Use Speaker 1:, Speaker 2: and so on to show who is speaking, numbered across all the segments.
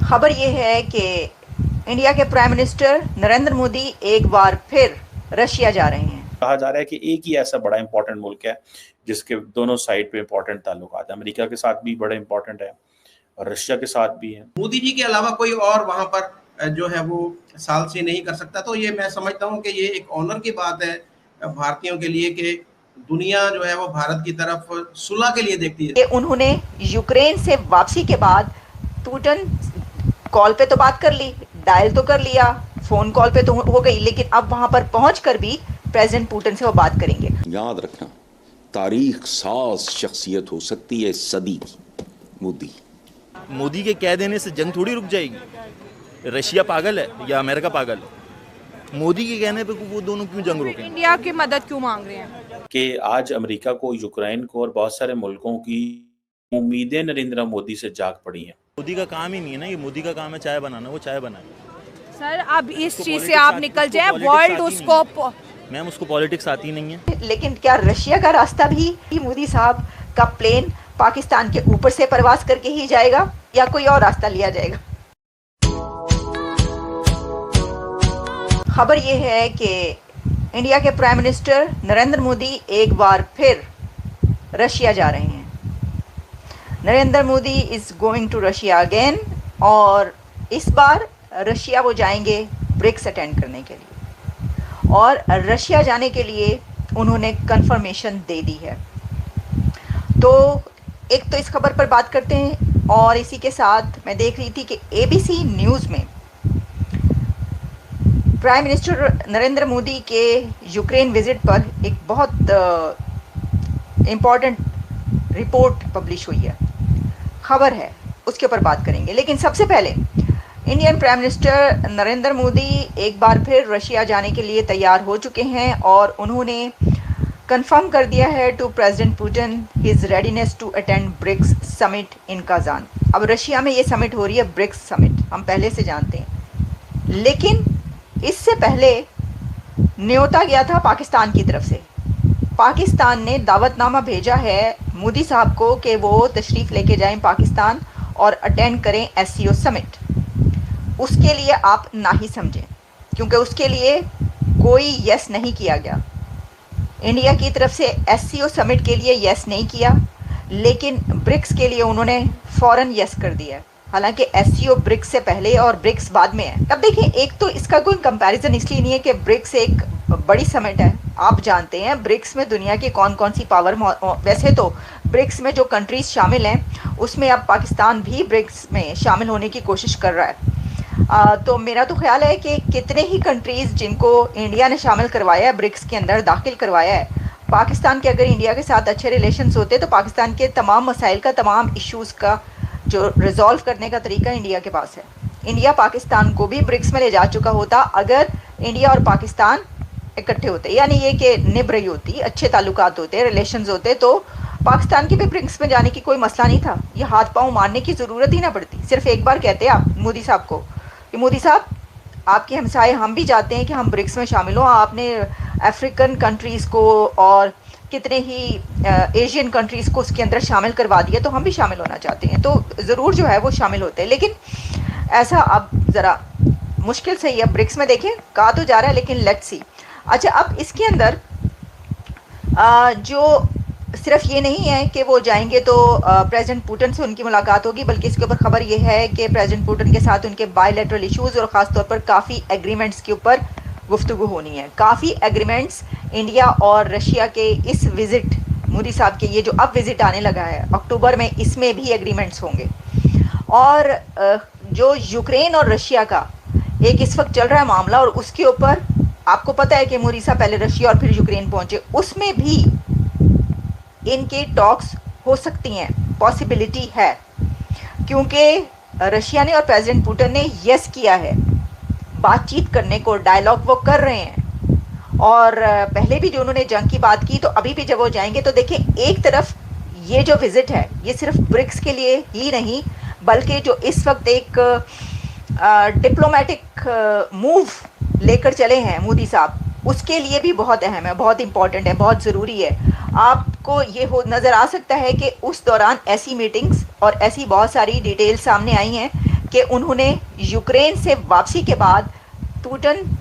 Speaker 1: खबर ये है कि इंडिया के प्राइम मिनिस्टर नरेंद्र मोदी एक बार फिर रशिया जा रहे हैं।
Speaker 2: कहा जा रहा है कि एक ही ऐसा बड़ा इंपॉर्टेंट मुल्क है जिसके दोनों साइड पे इंपॉर्टेंट ताल्लुकात है। अमेरिका के साथ भी बड़े इंपॉर्टेंट है और रशिया के साथ भी है।
Speaker 3: मोदी जी के अलावा कोई और वहां पर जो है वो साल से नहीं कर सकता। तो ये मैं समझता हूँ कि ये एक ऑनर की बात है भारतीयों के लिए कि दुनिया जो है वो भारत की तरफ सुलह के लिए देखती है।
Speaker 1: उन्होंने यूक्रेन से वापसी के बाद पुतिन कॉल पे तो बात कर ली, डायल तो कर लिया, फोन कॉल पे तो हो गई, लेकिन अब वहां पर पहुंचकर भी प्रेसिडेंट पुतिन से वो बात करेंगे।
Speaker 4: याद रखना, तारीख साज शख्सियत हो सकती है सदी की।
Speaker 5: मोदी के कह देने से जंग थोड़ी रुक जाएगी। रशिया पागल है या अमेरिका पागल है? मोदी के कहने पे वो दोनों क्यों जंग रोकें?
Speaker 6: इंडिया की मदद क्यों मांग रहे हैं?
Speaker 2: कि आज अमेरिका को, यूक्रेन को और बहुत सारे मुल्कों की उम्मीदें नरेंद्र मोदी से जाग पड़ी हैं।
Speaker 5: मोदी का काम ही नहीं है ना, ये मोदी का काम है चाय बनाना, वो चाय बनाए।
Speaker 6: सर अब इस चीज से आप निकल जाए, वर्ल्ड उसको
Speaker 5: मैम उसको पॉलिटिक्स आती नहीं है।
Speaker 1: लेकिन क्या रशिया का रास्ता भी मोदी साहब का प्लेन पाकिस्तान के ऊपर से परवास करके ही जाएगा या कोई और रास्ता लिया जाएगा? खबर यह है कि इंडिया के प्राइम मिनिस्टर नरेंद्र मोदी एक बार फिर रशिया जा रहे हैं। Narendra Modi is going to Russia again, और इस बार रशिया वो जाएंगे ब्रिक्स अटेंड करने के लिए, और रशिया जाने के लिए उन्होंने कंफर्मेशन दे दी है। तो एक तो इस खबर पर बात करते हैं, और इसी के साथ मैं देख रही थी कि एबीसी न्यूज़ में प्राइम मिनिस्टर नरेंद्र मोदी के यूक्रेन विजिट पर एक बहुत इम्पॉर्टेंट रिपोर्ट पब्लिश हुई है, खबर है, उसके ऊपर बात करेंगे। लेकिन सबसे पहले Indian prime minister Narendra Modi एक बार फिर रशिया जाने के लिए तैयार हो चुके हैं, और उन्होंने कंफर्म कर दिया है to president Putin his readiness to attend BRICS summit in Kazan. अब रशिया में ये समिट हो रही है, ब्रिक्स समिट, हम पहले से जानते हैं, लेकिन इससे पहले न्योता गया था पाकिस्तान की तरफ से। पाकिस्तान ने दावतनामा भेजा है मोदी साहब को कि वो तशरीफ़ लेके जाएं पाकिस्तान और अटेंड करें एससीओ समिट। उसके लिए आप ना ही समझें, क्योंकि उसके लिए कोई यस नहीं किया गया। इंडिया की तरफ से एससीओ समिट के लिए यस नहीं किया, लेकिन ब्रिक्स के लिए उन्होंने फ़ौरन यस कर दिया। हालांकि एससीओ ब्रिक्स से पहले और ब्रिक्स बाद में है। अब देखिए, एक तो इसका कोई कंपैरिजन इसलिए नहीं है कि ब्रिक्स एक बड़ी समिट है। आप जानते हैं ब्रिक्स में दुनिया की कौन कौन सी पावर, वैसे तो ब्रिक्स में जो कंट्रीज शामिल हैं उसमें अब पाकिस्तान भी ब्रिक्स में शामिल होने की कोशिश कर रहा है। तो मेरा तो ख्याल है कि कितने ही कंट्रीज़ जिनको इंडिया ने शामिल करवाया है, ब्रिक्स के अंदर दाखिल करवाया है, पाकिस्तान के अगर इंडिया के साथ अच्छे रिलेशंस होते तो पाकिस्तान के तमाम मसाइल का, तमाम इश्यूज़ का जो रिजॉल्व करने का तरीका इंडिया के पास है। इंडिया पाकिस्तान को भी ब्रिक्स में ले जा चुका होता अगर इंडिया और पाकिस्तान इकट्ठे होते, यानी ये कि निभ रही होती, अच्छे ताल्लुकात होते, रिलेशंस होते, तो पाकिस्तान के भी ब्रिक्स में जाने की कोई मसला नहीं था। ये हाथ पांव मारने की ज़रूरत ही ना पड़ती। सिर्फ एक बार कहते आप मोदी साहब को कि मोदी साहब आपके हमसाए हम भी चाहते हैं कि हम ब्रिक्स में शामिल हों। आपने अफ्रीकन कंट्रीज़ को और कितने ही एशियन कंट्रीज़ को उसके अंदर शामिल करवा दिया, तो हम भी शामिल होना चाहते हैं। तो ज़रूर जो है वो शामिल होते हैं, लेकिन ऐसा अब ज़रा मुश्किल से ही अब ब्रिक्स में देखें कहा तो जा रहा है, लेकिन लेट्स सी। अच्छा, अब इसके अंदर जो सिर्फ ये नहीं है कि वो जाएंगे तो प्रेसिडेंट पुतिन से उनकी मुलाकात होगी, बल्कि इसके ऊपर खबर ये है कि प्रेसिडेंट पुतिन के साथ उनके बायलैटरल इश्यूज़ और ख़ास तौर पर काफ़ी एग्रीमेंट्स के ऊपर गुफ्तगू होनी है। काफ़ी एग्रीमेंट्स इंडिया और रशिया के इस विज़िट, मोदी साहब के ये जो अब विज़िट आने लगा है अक्टूबर में, इसमें भी एग्रीमेंट्स होंगे। और जो यूक्रेन और रशिया का एक इस वक्त चल रहा है मामला, और उसके ऊपर आपको पता है कि मोदी साहब पहले रशिया और फिर यूक्रेन पहुंचे, उसमें भी इनके टॉक्स हो सकती हैं, पॉसिबिलिटी है, क्योंकि रशिया ने और प्रेसिडेंट पुतिन ने यस किया है बातचीत करने को, डायलॉग वो कर रहे हैं। और पहले भी जो उन्होंने जंग की बात की, तो अभी भी जब वो जाएंगे तो देखिए, एक तरफ ये जो विज़िट है ये सिर्फ ब्रिक्स के लिए ही नहीं, बल्कि जो इस वक्त एक डिप्लोमेटिक मूव लेकर चले हैं मोदी साहब, उसके लिए भी बहुत अहम है, बहुत इंपॉर्टेंट है, बहुत ज़रूरी है। आपको ये हो नज़र आ सकता है कि उस दौरान ऐसी मीटिंग्स और ऐसी बहुत सारी डिटेल्स सामने आई हैं कि उन्होंने यूक्रेन से वापसी के बाद पुतिन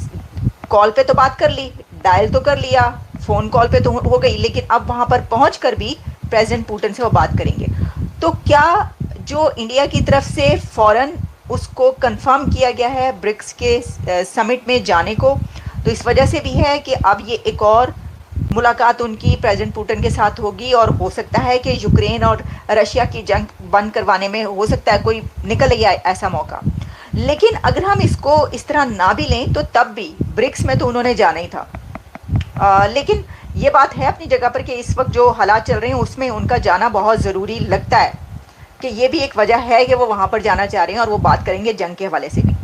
Speaker 1: कॉल पे तो बात कर ली, डायल तो कर लिया, फोन कॉल पे तो हो गई, लेकिन अब वहां पर पहुंचकर भी प्रेसिडेंट पुतिन से वो बात करेंगे। तो क्या जो इंडिया की तरफ से फौरन उसको कंफर्म किया गया है ब्रिक्स के समिट में जाने को, तो इस वजह से भी है कि अब ये एक और मुलाकात उनकी प्रेसिडेंट पुतिन के साथ होगी और हो सकता है कि यूक्रेन और रशिया की जंग बंद करवाने में हो सकता है कोई निकल ही आए ऐसा मौका। लेकिन अगर हम इसको इस तरह ना भी लें तो तब भी ब्रिक्स में तो उन्होंने जाना ही था। लेकिन ये बात है अपनी जगह पर कि इस वक्त जो हालात चल रहे हैं उसमें उनका जाना बहुत ज़रूरी लगता है, कि ये भी एक वजह है कि वो वहाँ पर जाना चाह रहे हैं और वो बात करेंगे जंग के हवाले से भी।